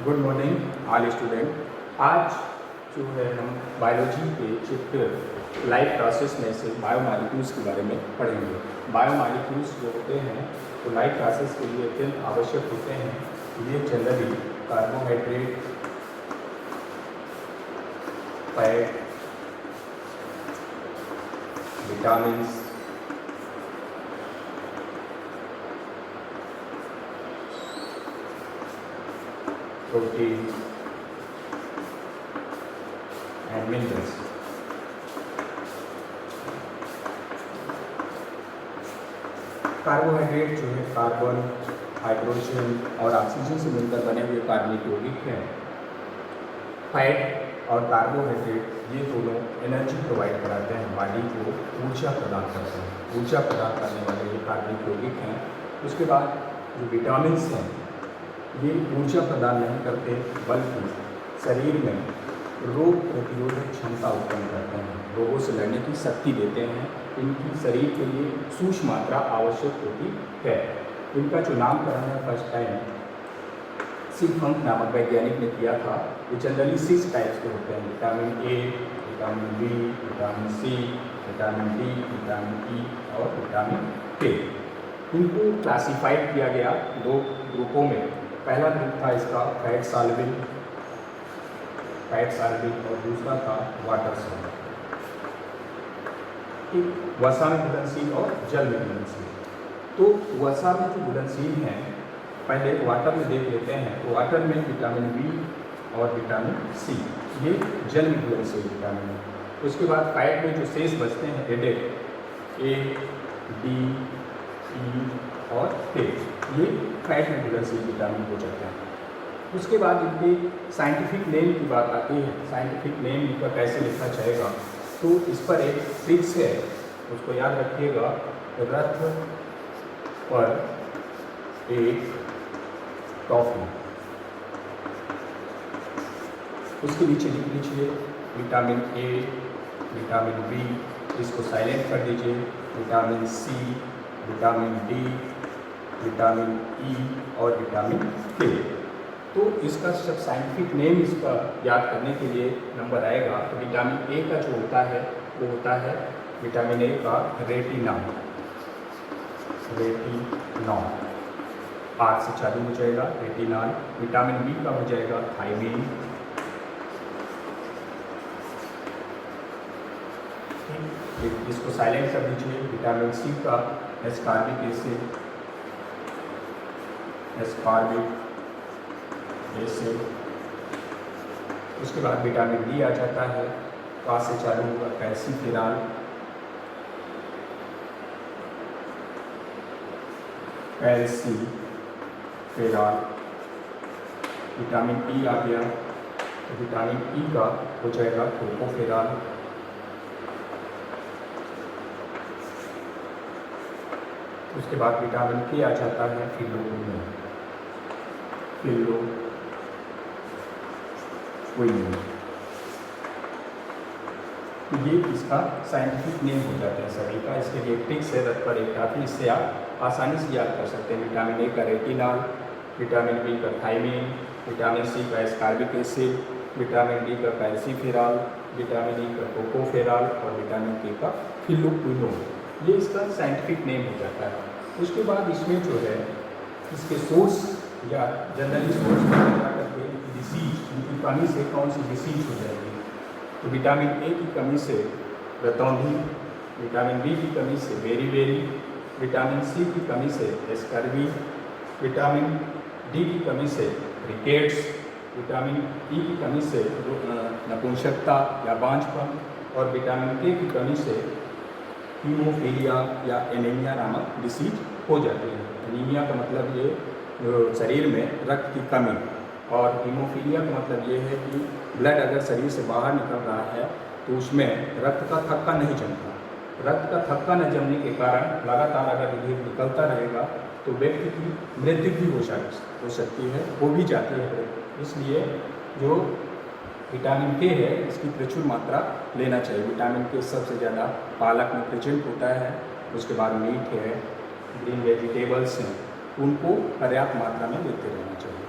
Good morning all student. आज जो है हम बायोलॉजी के चैप्टर लाइफ प्रोसेस में से बायोमॉलिक्यूल्स के बारे में पढ़ेंगे। बायोमॉलिक्यूल्स जो होते हैं वो लाइफ प्रोसेस के लिए अत्यंत आवश्यक होते हैं। ये generally carbohydrate, fat, vitamins, protein and minerals. Carbohydrate जो है कार्बन, हाइड्रोजन और ऑक्सीजन से मिलकर बने हुए कार्बनिक यौगिक हैं। फैट और कार्बोहाइड्रेट ये दोनों एनर्जी प्रोवाइड कराते हैं, बॉडी को ऊर्जा प्रदान करते हैं। ऊर्जा प्रदान करने वाले ये कार्बनिक यौगिक हैं। उसके बाद जो विटामिन्स हैं ये ऊर्जा प्रदान नहीं करते बल्कि शरीर में रोग प्रतिरोधक क्षमता उत्पन्न करते हैं, रोगों से लड़ने की शक्ति देते हैं। इनकी शरीर के लिए सूक्ष्म मात्रा आवश्यक होती है। इनका जो नामकरण है फर्स्ट टाइम सी फंक नामक वैज्ञानिक ने किया था। ये जनरली 6 टाइप्स के होते हैं: vitamin A, vitamin B, vitamin C, vitamin D, vitamin E और विटामिन के। इनको क्लासिफाइड किया गया 2 ग्रुपों में। पहला ग्रुप था इसका फैट सॉल्युबल और दूसरा था वाटर सॉल्युबल। वसा में घुलनशील और जल में घुलनशील। तो वसा में जो घुलनशील हैं पहले वाटर में देख लेते हैं। तो वाटर में विटामिन बी और विटामिन सी ये जल में घुलनशील विटामिन है। उसके बाद फैट में जो शेष बचते हैं एडेड ए, डी, ई और के, ये फैट में घुलनशील विटामिन हो जाते हैं। उसके बाद इनके साइंटिफिक नेम की बात आती है। साइंटिफिक नेम इनका कैसे लिखा जाएगा, तो इस पर एक ट्रिक्स है, उसको याद रखिएगा। रथ पर एक टॉफी, उसके नीचे लिख लीजिए विटामिन ए, विटामिन बी, इसको साइलेंट कर दीजिए, vitamin C, vitamin D, vitamin E और विटामिन के। तो इसका जब साइंटिफिक नेम इसका याद करने के लिए नंबर आएगा तो विटामिन ए का जो होता है वो होता है विटामिन ए का रेटिनॉल। आर से चालू हो जाएगा रेटिनॉल। विटामिन बी का हो जाएगा थायमीन। इसको साइलेंट कर दीजिए। विटामिन सी का एस्कॉर्बिक एसिड, उसके बाद विटामिन डी आ जाता है। का से चालू होगा कैल्सीफेरॉल, विटामिन ई आ गया तो विटामिन ई का हो जाएगा टोकोफेरॉल। उसके बाद विटामिन के आ जाता है फिलोक्विनोन। तो ये इसका साइंटिफिक नेम हो जाता है सभी का। इसके लिए ट्रिक्स है रथ पर एक टॉफी, इससे आप आसानी से याद कर सकते हैं। विटामिन ए का रेटिनॉल, विटामिन बी का थायमीन, विटामिन सी का एस्कॉर्बिक एसिड, विटामिन डी का कैल्सीफेरॉल, विटामिन ई का टोकोफेरॉल और विटामिन के का फिलोक्विनोन। ये इसका साइंटिफिक नेम हो जाता है। उसके बाद इसमें जो है इसके सोर्स या जनरली सोर्स करके डिसीज, इनकी कमी से कौन सी डिसीज हो जाएगी, तो विटामिन ए की कमी से रतौंधी, विटामिन बी की कमी से बेरी, विटामिन सी की कमी से स्कर्वी, विटामिन डी की कमी से रिकेट्स, विटामिन ई की कमी से नपुंसकता या बांझपन और विटामिन के की कमी से हीमोफीलिया या एनीमिया नामक डिसीज हो जाती है। एनीमिया का मतलब ये शरीर में रक्त की कमी, और हीमोफीलिया का मतलब ये है कि ब्लड अगर शरीर से बाहर निकल रहा है तो उसमें रक्त का थक्का नहीं जमता। रक्त का थक्का न जमने के कारण लगातार अगर ये निकलता रहेगा तो व्यक्ति की मृत्यु भी हो सकती है, हो भी जाती है। इसलिए जो विटामिन के है इसकी प्रचुर मात्रा लेना चाहिए। विटामिन के सबसे ज़्यादा पालक में प्रेजेंट होता है। उसके बाद मीट है, ग्रीन वेजिटेबल्स हैं, उनको पर्याप्त मात्रा में लेते रहना चाहिए।